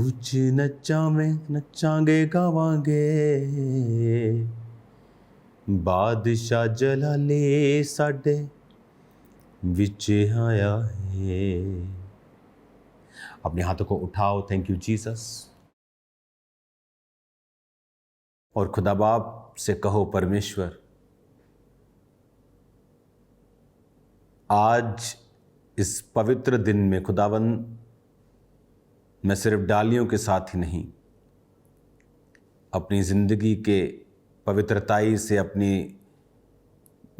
ਉੱਚ ਨੱਚਾਵੇਂ ਨੱਚਾਂਗੇ ਗਾਵਾਂਗੇ, ਬਾਦਸ਼ਾਹ ਜਲਾਲੇ ਸਾਡੇ विच आया है। अपने हाथों को उठाओ, थैंक यू जीसस। और खुदा बाप से कहो, परमेश्वर आज इस पवित्र दिन में खुदावन, मैं सिर्फ डालियों के साथ ही नहीं, अपनी ज़िंदगी के पवित्रताई से, अपनी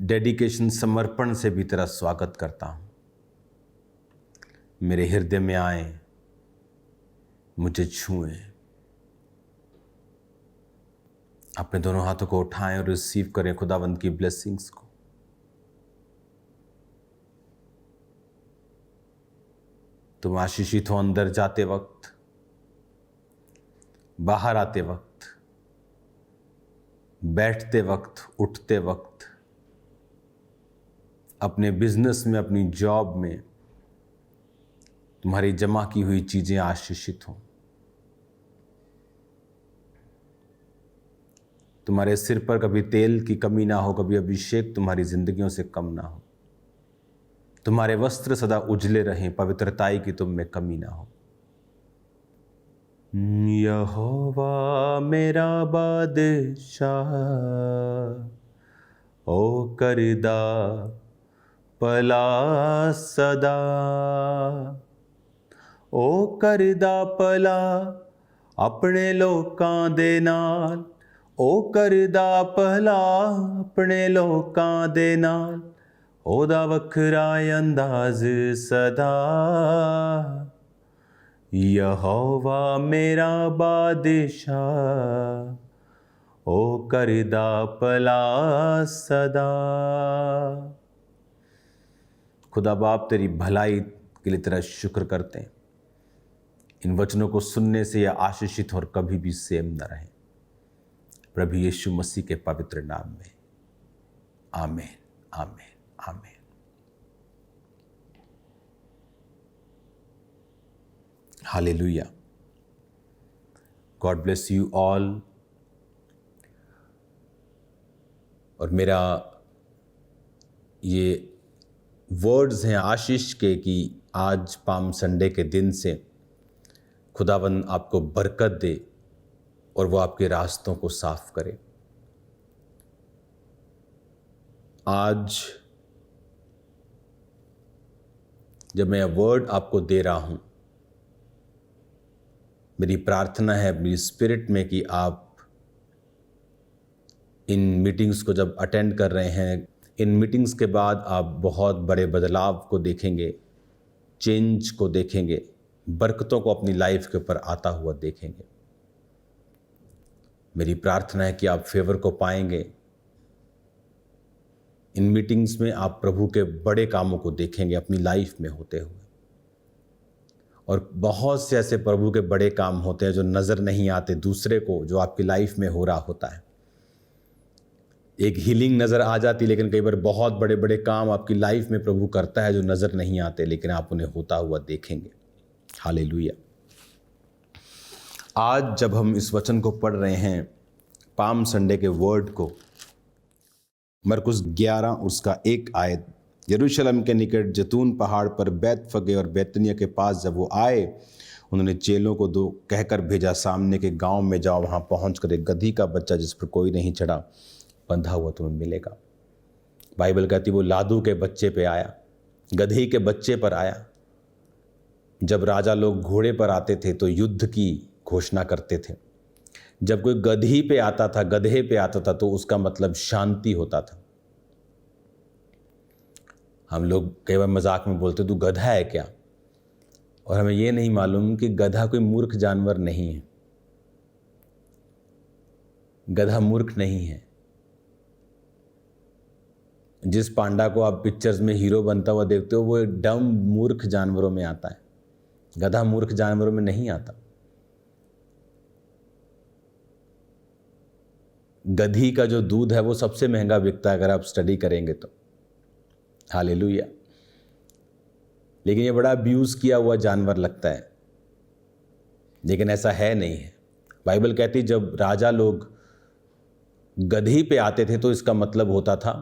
डेडिकेशन, समर्पण से भी तेरा स्वागत करता हूँ। मेरे हृदय में आए, मुझे छुएं। अपने दोनों हाथों को उठाएं और रिसीव करें खुदावंद की ब्लेसिंग्स को। तुम आशीषित हो अंदर जाते वक्त, बाहर आते वक्त, बैठते वक्त, उठते वक्त, अपने बिजनेस में, अपनी जॉब में तुम्हारी जमा की हुई चीजें आशीषित हों। तुम्हारे सिर पर कभी तेल की कमी ना हो, कभी अभिषेक तुम्हारी जिंदगियों से कम ना हो। तुम्हारे वस्त्र सदा उजले रहें, पवित्रताई की तुम में कमी ना हो। यहोवा मेरा बादशाह, ओ करदा भला सदा, ओ करदा भला अपने लोकां दे नाल, ओ करदा भला अपने लोकां दे नाल, ओदा वखरा अंदाज सदा। यहोवा मेरा बादशाह, ओ करदा भला सदा। खुदा बाप तेरी भलाई के लिए तेरा शुक्र करते हैं। इन वचनों को सुनने से यह आशीषित और कभी भी सेम न रहे, प्रभु यीशु मसीह के पवित्र नाम में, आमीन, आमीन, आमीन। Hallelujah. God bless you all. और मेरा ये वर्ड्स हैं आशीष के कि आज पाम संडे के दिन से खुदावन आपको बरकत दे और वो आपके रास्तों को साफ करे। आज जब मैं वर्ड आपको दे रहा हूं, मेरी प्रार्थना है मेरी स्पिरिट में कि आप इन मीटिंग्स को जब अटेंड कर रहे हैं, इन मीटिंग्स के बाद आप बहुत बड़े बदलाव को देखेंगे, चेंज को देखेंगे, बरकतों को अपनी लाइफ के ऊपर आता हुआ देखेंगे। मेरी प्रार्थना है कि आप फेवर को पाएंगे। इन मीटिंग्स में आप प्रभु के बड़े कामों को देखेंगे अपनी लाइफ में होते हुए। और बहुत से ऐसे प्रभु के बड़े काम होते हैं जो नज़र नहीं आते दूसरे को, जो आपकी लाइफ में हो रहा होता है। एक हीलिंग नज़र आ जाती, लेकिन कई बार बहुत बड़े बड़े काम आपकी लाइफ में प्रभु करता है जो नज़र नहीं आते, लेकिन आप उन्हें होता हुआ देखेंगे। हालेलुया। आज जब हम इस वचन को पढ़ रहे हैं, पाम संडे के वर्ड को, मरकुस 11 उसका 1 आयत, यरूशलेम के निकट जैतून पहाड़ पर बैतफगे और बैतनिया के पास जब वो आए, उन्होंने चेलों को दो कहकर भेजा, सामने के गांव में जाओ, वहां पहुंचकर एक गधी का बच्चा जिस पर कोई नहीं चढ़ा बंधा हुआ तुम्हें मिलेगा। बाइबल कहती वो लादू के बच्चे पे आया, गधी के बच्चे पर आया। जब राजा लोग घोड़े पर आते थे तो युद्ध की घोषणा करते थे। जब कोई गधी पे आता था, गधे पे आता था, तो उसका मतलब शांति होता था। हम लोग कई बार मजाक में बोलते तू गधा है क्या, और हमें ये नहीं मालूम कि गधा कोई मूर्ख जानवर नहीं है। गधा मूर्ख नहीं है। जिस पांडा को आप पिक्चर्स में हीरो बनता हुआ देखते हो, वो डम मूर्ख जानवरों में आता है, गधा मूर्ख जानवरों में नहीं आता। गधी का जो दूध है वो सबसे महंगा बिकता है अगर आप स्टडी करेंगे तो। हालेलुया। लेकिन ये बड़ा अब्यूज किया हुआ जानवर लगता है। लेकिन ऐसा है नहीं है। बाइबल कहती जब राजा लोग गधी पे आते थे तो इसका मतलब होता था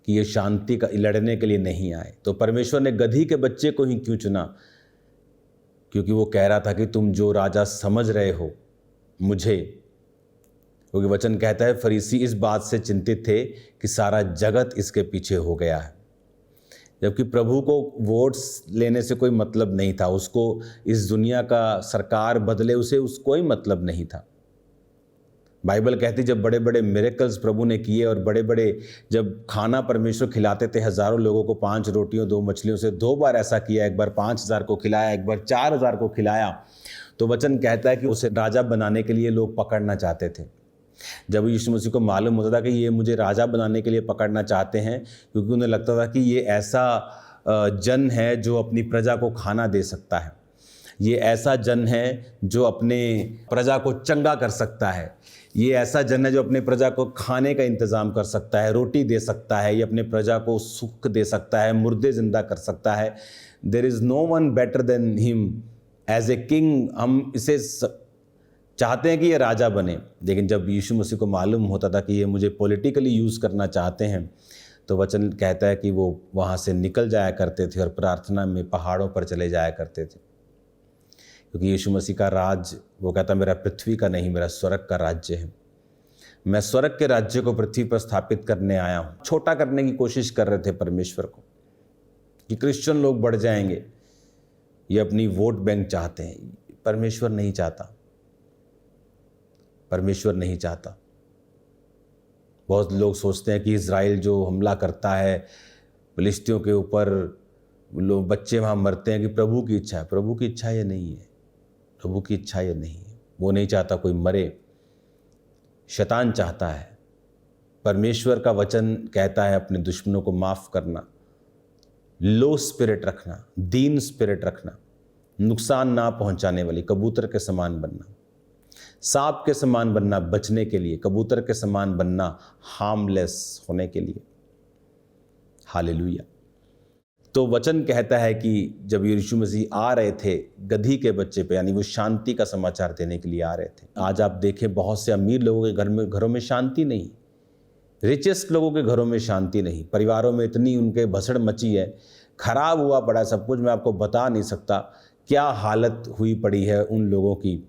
कि ये शांति का लड़ने के लिए नहीं आए। तो परमेश्वर ने गधी के बच्चे को ही क्यों चुना? क्योंकि वो कह रहा था कि तुम जो राजा समझ रहे हो मुझे, क्योंकि वचन कहता है फरीसी इस बात से चिंतित थे कि सारा जगत इसके पीछे हो गया है। जबकि प्रभु को वोट्स लेने से कोई मतलब नहीं था, उसको इस दुनिया का सरकार बदले उसे कोई मतलब नहीं था। बाइबल कहती जब बड़े बड़े मिरेकल्स प्रभु ने किए और बड़े बड़े जब खाना परमेश्वर खिलाते थे हज़ारों लोगों को 5 रोटियों 2 मछलियों से, 2 बार ऐसा किया, एक बार 5000 को खिलाया, एक बार 4000 को खिलाया, तो वचन कहता है कि उसे राजा बनाने के लिए लोग पकड़ना चाहते थे। जब यीशु मसीह को मालूम होता था कि ये मुझे राजा बनाने के लिए पकड़ना चाहते हैं, क्योंकि उन्हें लगता था कि ये ऐसा जन है जो अपनी प्रजा को खाना दे सकता है, ये ऐसा जन है जो अपने प्रजा को चंगा कर सकता है, ये ऐसा जन है जो अपने प्रजा को खाने का इंतज़ाम कर सकता है, रोटी दे सकता है, ये अपने प्रजा को सुख दे सकता है, मुर्दे ज़िंदा कर सकता है। There is no one better than him as a king. हम इसे चाहते हैं कि ये राजा बने। लेकिन जब यीशु मसीह को मालूम होता था कि ये मुझे पॉलिटिकली यूज़ करना चाहते हैं, तो वचन कहता है कि वो वहाँ से निकल जाया करते थे और प्रार्थना में पहाड़ों पर चले जाया करते थे। क्योंकि यीशु मसीह का राज, वो कहता मेरा पृथ्वी का नहीं, मेरा स्वर्ग का राज्य है। मैं स्वर्ग के राज्य को पृथ्वी पर स्थापित करने आया हूँ। छोटा करने की कोशिश कर रहे थे परमेश्वर को कि क्रिश्चियन लोग बढ़ जाएंगे, ये अपनी वोट बैंक चाहते हैं। परमेश्वर नहीं चाहता, परमेश्वर नहीं चाहता। बहुत लोग सोचते हैं कि इज़राइल जो हमला करता है फिलिस्तियों के ऊपर, लोग बच्चे वहाँ मरते हैं कि प्रभु की इच्छा है। प्रभु की इच्छा ये नहीं है, प्रभु की इच्छा ये नहीं है। वो नहीं चाहता कोई मरे, शैतान चाहता है। परमेश्वर का वचन कहता है अपने दुश्मनों को माफ़ करना, लो स्पिरिट रखना, दीन स्पिरिट रखना, नुकसान ना पहुंचाने वाली, कबूतर के समान बनना, सांप के समान बनना बचने के लिए, कबूतर के समान बनना हार्मलेस होने के लिए। हालेलुया। तो वचन कहता है कि जब यीशु मसीह आ रहे थे गधी के बच्चे पे, यानी वो शांति का समाचार देने के लिए आ रहे थे। आज आप देखें बहुत से अमीर लोगों के घरों में शांति नहीं, रिचेस्ट लोगों के घरों में शांति नहीं, परिवारों में इतनी उनके भसड़ मची है, खराब हुआ पड़ा सब कुछ। मैं आपको बता नहीं सकता क्या हालत हुई पड़ी है उन लोगों की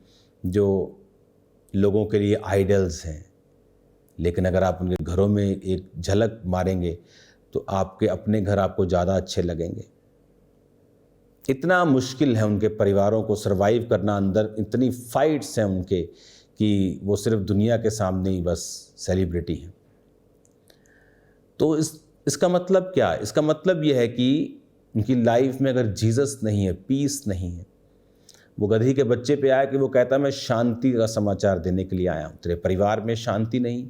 जो लोगों के लिए आइडल्स हैं। लेकिन अगर आप उनके घरों में एक झलक मारेंगे तो आपके अपने घर आपको ज़्यादा अच्छे लगेंगे। इतना मुश्किल है उनके परिवारों को सरवाइव करना, अंदर इतनी फाइट्स हैं उनके कि वो सिर्फ दुनिया के सामने ही बस सेलिब्रिटी हैं। तो इसका मतलब क्या है? इसका मतलब यह है कि उनकी लाइफ में अगर जीसस नहीं है, पीस नहीं है। वो गधी के बच्चे पे आया कि वो कहता मैं शांति का समाचार देने के लिए आया हूँ। तेरे परिवार में शांति नहीं,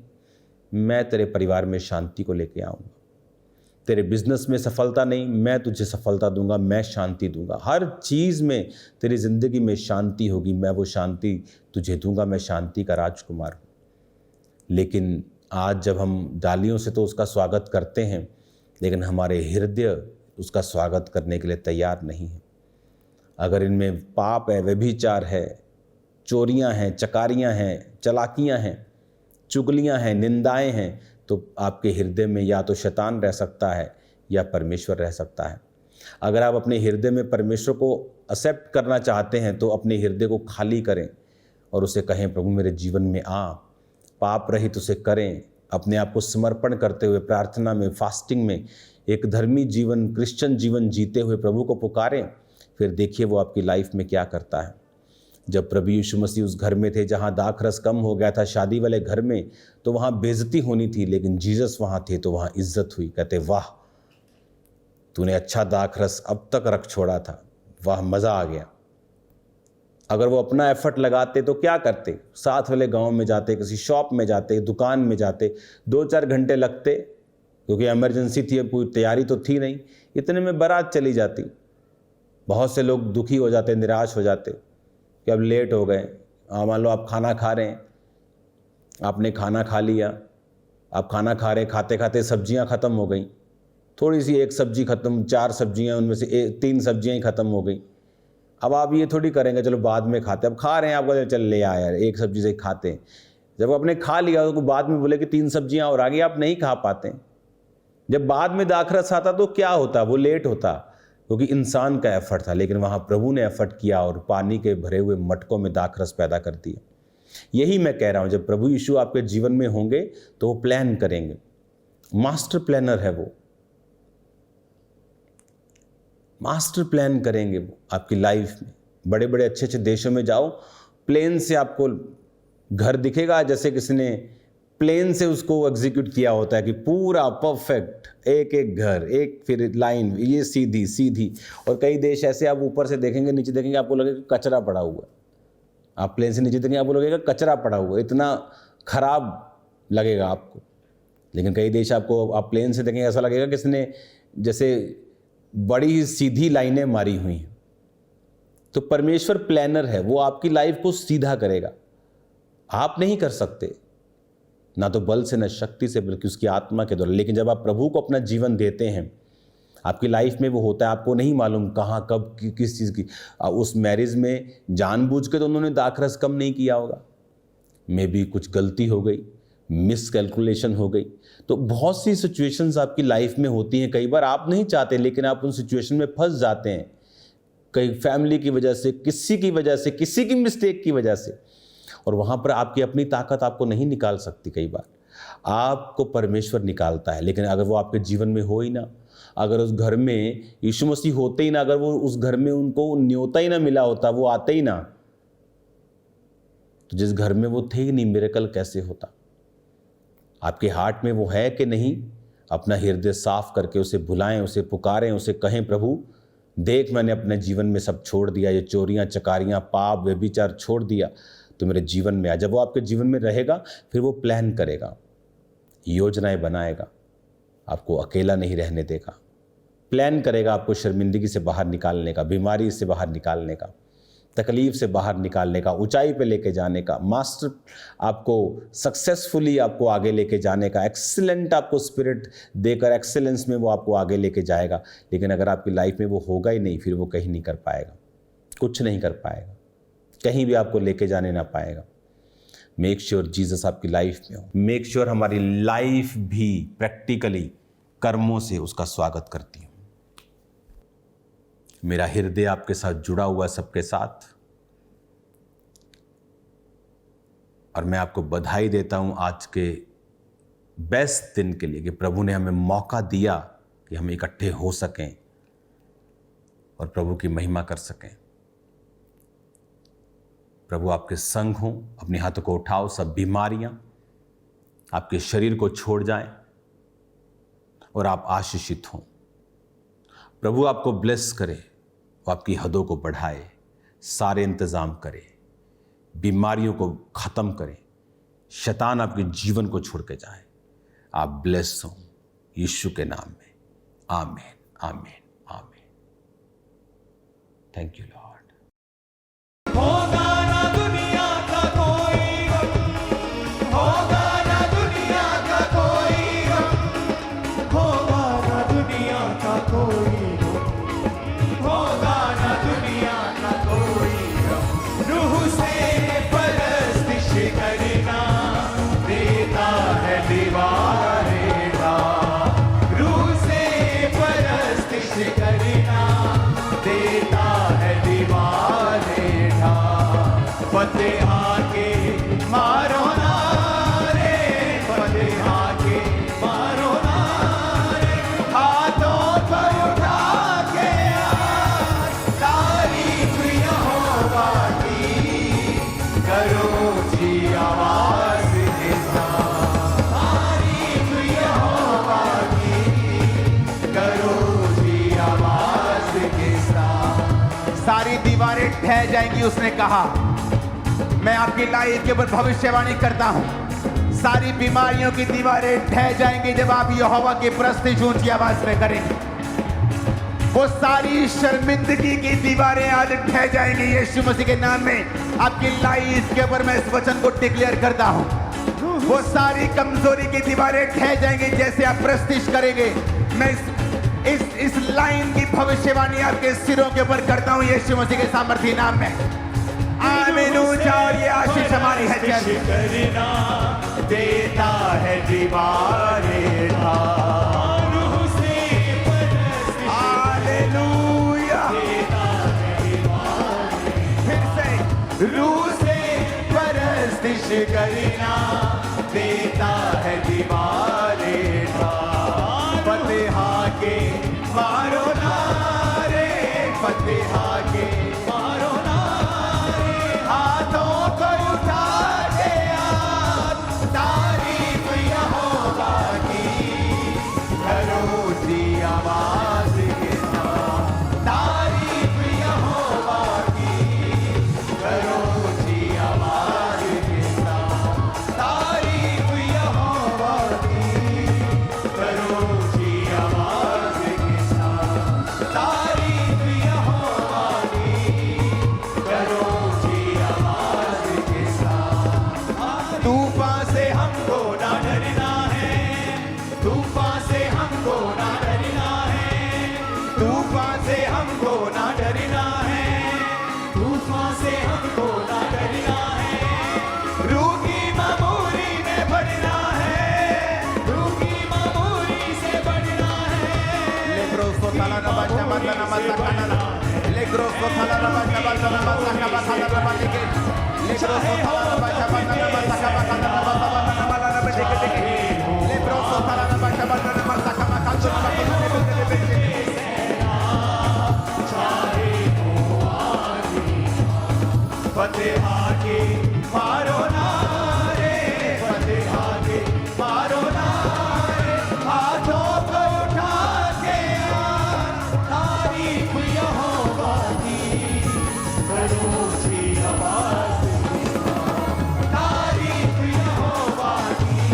मैं तेरे परिवार में शांति को लेके आऊँगा। तेरे बिजनेस में सफलता नहीं, मैं तुझे सफलता दूंगा, मैं शांति दूंगा। हर चीज़ में तेरी ज़िंदगी में शांति होगी, मैं वो शांति तुझे दूंगा। मैं शांति का राजकुमार हूँ। लेकिन आज जब हम डालियों से तो उसका स्वागत करते हैं, लेकिन हमारे हृदय उसका स्वागत करने के लिए तैयार नहीं है। अगर इनमें पाप है, व्यभिचार है, चोरियां हैं, चकारियां हैं, चलाकियां हैं, चुगलियां हैं, निंदाएं हैं, तो आपके हृदय में या तो शैतान रह सकता है या परमेश्वर रह सकता है। अगर आप अपने हृदय में परमेश्वर को एक्सेप्ट करना चाहते हैं तो अपने हृदय को खाली करें और उसे कहें प्रभु मेरे जीवन में आ, पाप रहित उसे करें। अपने आप को समर्पण करते हुए प्रार्थना में, फास्टिंग में एक धर्मी जीवन, क्रिश्चियन जीवन जीते हुए प्रभु को पुकारें। फिर देखिए वो आपकी लाइफ में क्या करता है। जब प्रभु यीशु मसीह उस घर में थे जहाँ दाखरस कम हो गया था, शादी वाले घर में, तो वहाँ बेइज्जती होनी थी, लेकिन जीसस वहाँ थे तो वहाँ इज्जत हुई। कहते वाह तूने अच्छा दाखरस अब तक रख छोड़ा था, वाह मज़ा आ गया। अगर वो अपना एफर्ट लगाते तो क्या करते? साथ वाले गांव में जाते, किसी शॉप में जाते, दुकान में जाते, 2-4 घंटे लगते, क्योंकि इमरजेंसी थी, अब कोई तैयारी तो थी नहीं, इतने में बारात चली जाती। बहुत से लोग दुखी हो जाते, निराश हो जाते कि अब लेट हो गए। मान लो आप खाना खा रहे हैं, आपने खाना खा लिया, आप खाना खा रहे, खाते खाते सब्जियां ख़त्म हो गई, थोड़ी सी एक सब्जी ख़त्म, 4 सब्जियां, उनमें से 3 सब्जियां ही ख़त्म हो गई। अब आप ये थोड़ी करेंगे चलो बाद में खाते, अब खा रहे हैं, आपको चल ले आया यार एक सब्जी से खाते हैं। जब आपने खा लिया तो बाद में बोले कि 3 सब्जियां और आगे, आप नहीं खा पाते। जब बाद में दाखरस आता तो क्या होता, वो लेट होता, क्योंकि इंसान का एफर्ट था, लेकिन वहाँ प्रभु ने एफर्ट किया और पानी के भरे हुए मटकों में दाखरस पैदा कर दिया। यही मैं कह रहा हूँ, जब प्रभु यीशु आपके जीवन में होंगे तो वो प्लान करेंगे, मास्टर प्लानर है वो, मास्टर प्लान करेंगे वो आपकी लाइफ में। बड़े बड़े अच्छे अच्छे देशों में जाओ, प्लेन से आपको घर दिखेगा जैसे किसी ने प्लेन से उसको एग्जीक्यूट किया होता है कि पूरा परफेक्ट, एक एक घर, एक फिर लाइन, ये सीधी सीधी। और कई देश ऐसे आप ऊपर से देखेंगे, नीचे देखेंगे, आपको लगेगा कचरा पड़ा हुआ है। आप प्लेन से नीचे देखेंगे, आपको लगेगा कचरा पड़ा हुआ है, इतना खराब लगेगा आपको। लेकिन कई देश आपको, आप प्लेन से देखेंगे, ऐसा लगेगा किसी ने जैसे बड़ी ही सीधी लाइनें मारी हुई हैं। तो परमेश्वर प्लानर है, वो आपकी लाइफ को सीधा करेगा। आप नहीं कर सकते, ना तो बल से, ना शक्ति से, बल्कि उसकी आत्मा के द्वारा। लेकिन जब आप प्रभु को अपना जीवन देते हैं, आपकी लाइफ में वो होता है, आपको नहीं मालूम कहाँ कब किस चीज़ की। उस मैरिज में जानबूझ के तो उन्होंने दाखरस कम नहीं किया होगा, मे बी कुछ गलती हो गई, मिस कैलकुलेशन हो गई। तो बहुत सी सिचुएशंस आपकी लाइफ में होती हैं, कई बार आप नहीं चाहते लेकिन आप उन सिचुएशन में फंस जाते हैं, कई फैमिली की वजह से, किसी की वजह से, किसी की मिस्टेक की वजह से। और वहाँ पर आपकी अपनी ताकत आपको नहीं निकाल सकती, कई बार आपको परमेश्वर निकालता है। लेकिन अगर वो आपके जीवन में हो ही ना, अगर उस घर में यीशु मसीह होते ही ना, अगर वो उस घर में उनको न्योता ही ना मिला होता, वो आते ही ना, तो जिस घर में वो थे ही नहीं, मिरेकल कैसे होता। आपके हार्ट में वो है कि नहीं, अपना हृदय साफ करके उसे बुलाएं, उसे पुकारें, उसे कहें, प्रभु देख मैंने अपने जीवन में सब छोड़ दिया, ये चोरियां, चकारियां, पाप, व्यभिचार छोड़ दिया, तो मेरे जीवन में आ। जब वो आपके जीवन में रहेगा, फिर वो प्लान करेगा, योजनाएं बनाएगा, आपको अकेला नहीं रहने देगा, प्लान करेगा आपको शर्मिंदगी से बाहर निकालने का, बीमारी से बाहर निकालने का, तकलीफ से बाहर निकालने का, ऊंचाई पे लेके जाने का, मास्टर आपको सक्सेसफुली आपको आगे लेके जाने का, एक्सीलेंट आपको स्पिरिट देकर एक्सीलेंस में वो आपको आगे लेके जाएगा। लेकिन अगर आपकी लाइफ में वो होगा ही नहीं, फिर वो कहीं नहीं कर पाएगा, कुछ नहीं कर पाएगा, कहीं भी आपको लेके जाने ना पाएगा। मेक श्योर जीसस आपकी लाइफ में हो। मेक श्योर हमारी लाइफ भी प्रैक्टिकली कर्मों से उसका स्वागत करती हो। मेरा हृदय आपके साथ जुड़ा हुआ है, सबके साथ, और मैं आपको बधाई देता हूं आज के बेस्ट दिन के लिए कि प्रभु ने हमें मौका दिया कि हम इकट्ठे हो सकें और प्रभु की महिमा कर सकें। प्रभु आपके संग हों, अपने हाथों को उठाओ, सब बीमारियां आपके शरीर को छोड़ जाएं और आप आशीषित हों। प्रभु आपको ब्लेस करे, वो आपकी हदों को बढ़ाए, सारे इंतजाम करे, बीमारियों को ख़त्म करे, शैतान आपके जीवन को छोड़ के जाए। आप ब्लेस हों यीशु के नाम में। आमीन, आमीन, आमीन। Thank you Lord. फतेह आके मारो ना रे, फतेह आके मारो ना रे, हाथों पर उठा के तारीफ यहोवा की करो जी आवाज के साथ, तारीफ यहोवा की करो जी आवाज के साथ। सारी दीवारें ढह जाएंगी, उसने कहा। मैं आपकी लाइफ के ऊपर भविष्यवाणी करता हूं, सारी बीमारियों की दीवारें ढह जाएंगी जब आप यहोवा की प्रस्तुति ऊंची आवाज में करेंगे। वो सारी शर्मिंदगी की दीवारें आज ढह जाएंगी यीशु मसीह के नाम में। आपकी लाइफ के ऊपर मैं इस वचन को डिक्लेयर करता हूं, वो सारी कमजोरी की दीवारें ढह जाएंगी जैसे आप प्रस्तुति करेंगे। मैं इस लाइन की भविष्यवाणी आपके सिरों के ऊपर करता हूं यीशु मसीह के सामर्थी नाम में। आमीन। ऊंचा और ये आशीष हमारी है। कोशिश करना देता है दीवारे ढाल, रूह से परस्तिश हालेलुया। देता है दीवारे, फिर से रूह से परस्तिश करना देता है दीवारे ढाल। फतेहा के मारो नारे, फतेहा के मारो नारे, हाथों को उठा के आज तारीफ यहोवा की करो जी आवाज के साथ, तारीफ यहोवा की करो जी आवाज के साथ, तारीफ यहोवा की करो जी आवाज के साथ, तारीफ यहोवा की करो जी आवाज के साथ। तूफान से हमको ना डरना है, तूफान से हमको ना डरना है, तूफान से हमको ना डरना है, तूफान से हमको ना डरना है। रूह की मामूरी में बढ़ना है, रूह की मामूरी से बढ़ना है। लेग्रोसो थाला ना बाजा माता ना माता काना, लेग्रोसो थाला ना बाजा माता ना माता का बाता ना माता के, लेग्रोसो थाला ना बाजा माता ना माता का बाता ना माता ना माता ना बेटे के, लेग्रोसो थाला ना बाजा माता ना माता का बाता ना माता ना बेटे के। फतेहा के मारो नारे, फतेहा के मारो नारे, हाथों को उठा के आज तारीफ यहोवा की करो जी आवाज के साथ, तारीफ यहोवा की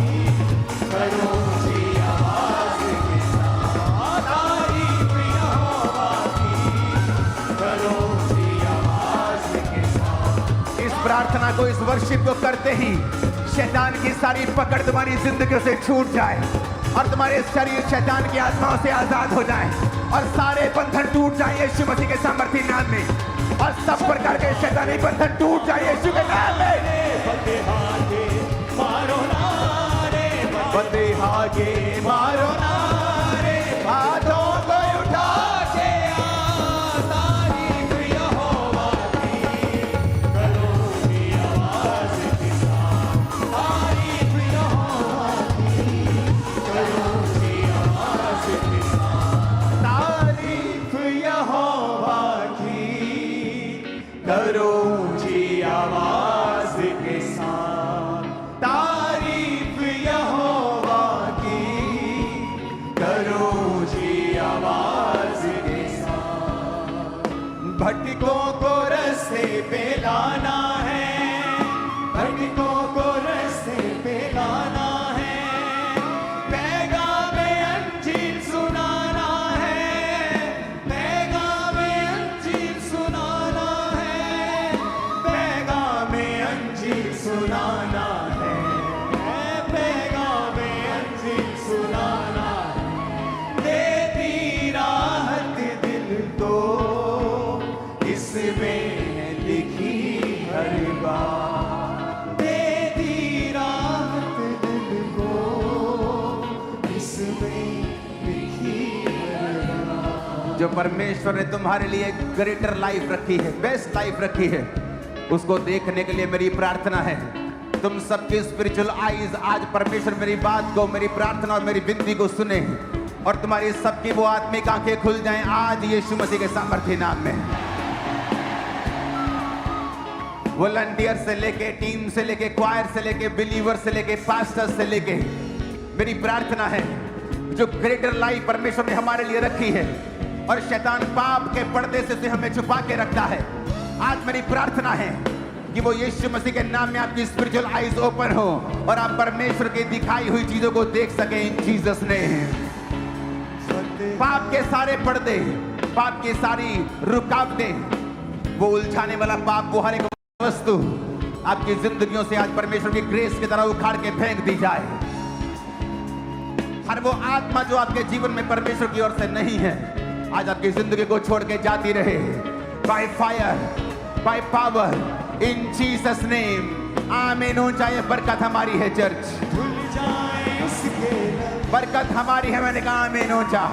करो जी आवाज के साथ, तारीफ यहोवा की करो जी आवाज के साथ। इस प्रार्थना को, इस वर्शिप को करते ही शैतान की सारी पकड़ तुम्हारी जिंदगी से छूट जाए और तुम्हारे शरीर शैतान की आत्माओं से आजाद हो जाए और सारे बंधन टूट जाए यीशु मसीह के सामर्थी नाम में, और सब प्रकार के शैतानी बंधन टूट जाए यीशु के नाम में। फतेहा के मारो नारे, फतेहा के मारो नारे, हाथों को उठा के आज तारीफ यहोवा की करो जी आवाज के साथ, तारीफ यहोवा की करो जी आवाज के साथ, तारीफ यहोवा की करो जी आवाज के साथ, तारीफ यहोवा की करो जी आवाज के साथ। भटकों को रास्ते पे लाना है, भटकों को रास्ते पे लाना है, पैगाम अंजील सुनाना है, पैगाम अंजील सुनाना है, पैगाम अंजील सुनाना है, पैगाम अंजील सुनाना है। देती राहत दिल को इसमें लिखी हर बात, देती राहत दिल को इसमें लिखी हर बात। जो परमेश्वर ने तुम्हारे लिए ग्रेटर लाइफ रखी है, बेस्ट लाइफ रखी है, उसको देखने के लिए मेरी प्रार्थना है तुम सबके स्पिरिचुअल आईज आज परमेश्वर मेरी बात को, मेरी प्रार्थना और मेरी विनती को सुने और तुम्हारी सबकी वो आत्मिक आंखें खुल जाएं आज यीशु मसीह के सामर्थी नाम में। वॉलंटियर से लेके, टीम से लेके, क्वायर से लेके, बिलीवर से लेके, पास्टर से लेके, मेरी प्रार्थना है जो ग्रेटर लाइफ परमेश्वर ने हमारे लिए रखी है और शैतान पाप के पर्दे से उसे हमें छुपा के रखता है, आज मेरी प्रार्थना है कि वो यीशु मसीह के नाम में आपकी स्पिरिचुअल आईज ओपन हो और आप परमेश्वर की दिखाई हुई चीजों को देख सकें इन जीसस नेम। पाप के सारे पर्दे, पाप की सारी रुकावटें, वो उलझाने वाला पाप, वो हर एक वस्तु आपकी जिंदगियों से आज परमेश्वर की ग्रेस की तरह उखाड़ के फेंक दी जाए। हर वो आत्मा जो आपके जीवन में परमेश्वर की ओर से नहीं है, आज आपकी जिंदगी को छोड़ के जाती रहे। By fire, by power, in Jesus name, आमीन हो जाए। बरकत हमारी है चर्च, धुल जाए उसके बरकत हमारी है। मैंने कहा आमीन हो जा।